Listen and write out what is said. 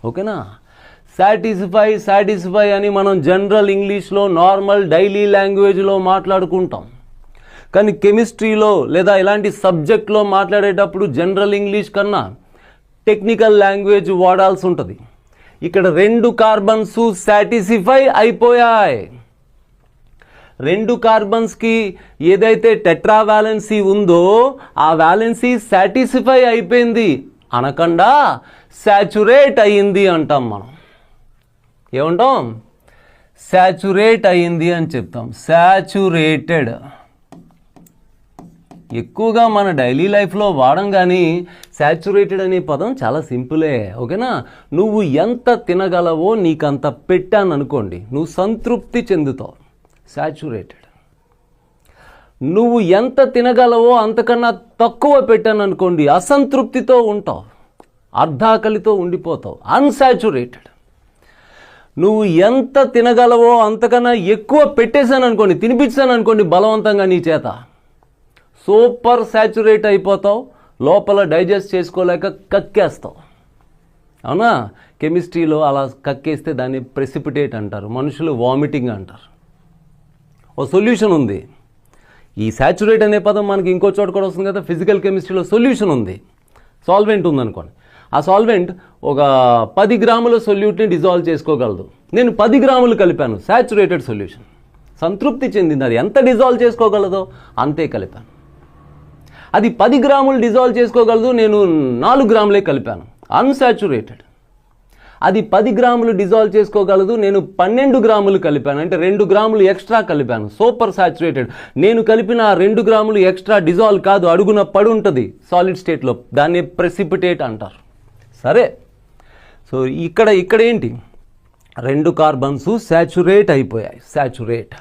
ఓకేనా? సాటిస్ఫై అని మనం జనరల్ ఇంగ్లీష్లో నార్మల్ డైలీ లాంగ్వేజ్లో మాట్లాడుకుంటాం. కానీ కెమిస్ట్రీలో లేదా ఇలాంటి సబ్జెక్ట్లో మాట్లాడేటప్పుడు జనరల్ ఇంగ్లీష్ కన్నా టెక్నికల్ లాంగ్వేజ్ వాడాల్సి ఉంటుంది. ఇక్కడ 2 కార్బన్స్ సాటిస్ఫై అయిపోయాయి. 2 కార్బన్స్కి ఏదైతే టెట్రా వ్యాలెన్సీ ఉందో ఆ వ్యాలెన్సీ సాటిస్ఫై అయిపోయింది అనకుండా సాచురేట్ అయ్యింది అంటాం. మనం ఏమంటాం? సాచురేట్ అయ్యింది అని చెప్తాం. సాచురేటెడ్ ఎక్కువగా మన డైలీ లైఫ్లో వాడం, కానీ సాచురేటెడ్ అనే పదం చాలా సింపులే. ఓకేనా? నువ్వు ఎంత తినగలవో నీకంత పెట్టాను అనుకోండి, నువ్వు సంతృప్తి చెందుతావు. సాచురేటెడ్. నువ్వు ఎంత తినగలవో అంతకన్నా తక్కువ పెట్టాను అనుకోండి, అసంతృప్తితో ఉంటావు, అర్ధాకలితో ఉండిపోతావు. అన్సాచురేటెడ్. నువ్వు ఎంత తినగలవో అంతకన్నా ఎక్కువ పెట్టేశాను అనుకోండి, తినిపించాను అనుకోండి బలవంతంగా నీ చేత, సూపర్ సాచురేట్ అయిపోతావు, లోపల డైజెస్ట్ చేసుకోలేక కక్కేస్తావు. అవునా? కెమిస్ట్రీలో అలా కక్కేస్తే దాన్ని ప్రెసిపిటేట్ అంటారు, మనుషులు వామిటింగ్ అంటారు. ఓ సొల్యూషన్ ఉంది. ఈ సాచురేట్ అనే పదం మనకి ఇంకో చోట కూడా వస్తుంది కదా, ఫిజికల్ కెమిస్ట్రీలో సొల్యూషన్ ఉంది. సాల్వెంట్ ఉందనుకోండి, ఆ సాల్వెంట్ ఒక 10 గ్రాముల సొల్యూట్ని డిజాల్వ్ చేసుకోగలదు. నేను 10 గ్రాములు కలిపాను, సాచురేటెడ్ సొల్యూషన్. సంతృప్తి చెందింది. అది ఎంత డిజాల్వ్ చేసుకోగలదో అంతే కలిపాను. అది 10 గ్రాములు డిజాల్వ్ చేసుకోగలదు, నేను 4 గ్రాములే కలిపాను, అన్సాచురేటెడ్. అది 10 గ్రాములు డిజాల్వ్ చేసుకోగలదు, నేను 12 గ్రాములు కలిపాను, అంటే 2 గ్రాములు ఎక్స్ట్రా కలిపాను, సూపర్ సాచురేటెడ్. నేను కలిపిన 2 గ్రాములు ఎక్స్ట్రా డిజాల్వ్ కాదు, అడుగున పడి ఉంటుంది సాలిడ్ స్టేట్లో, దాన్ని ప్రెసిపిటేట్ అంటారు. సరే, సో ఇక్కడ ఏంటి, 2 కార్బన్స్ సాచురేట్ అయిపోయాయి. సాచురేట్.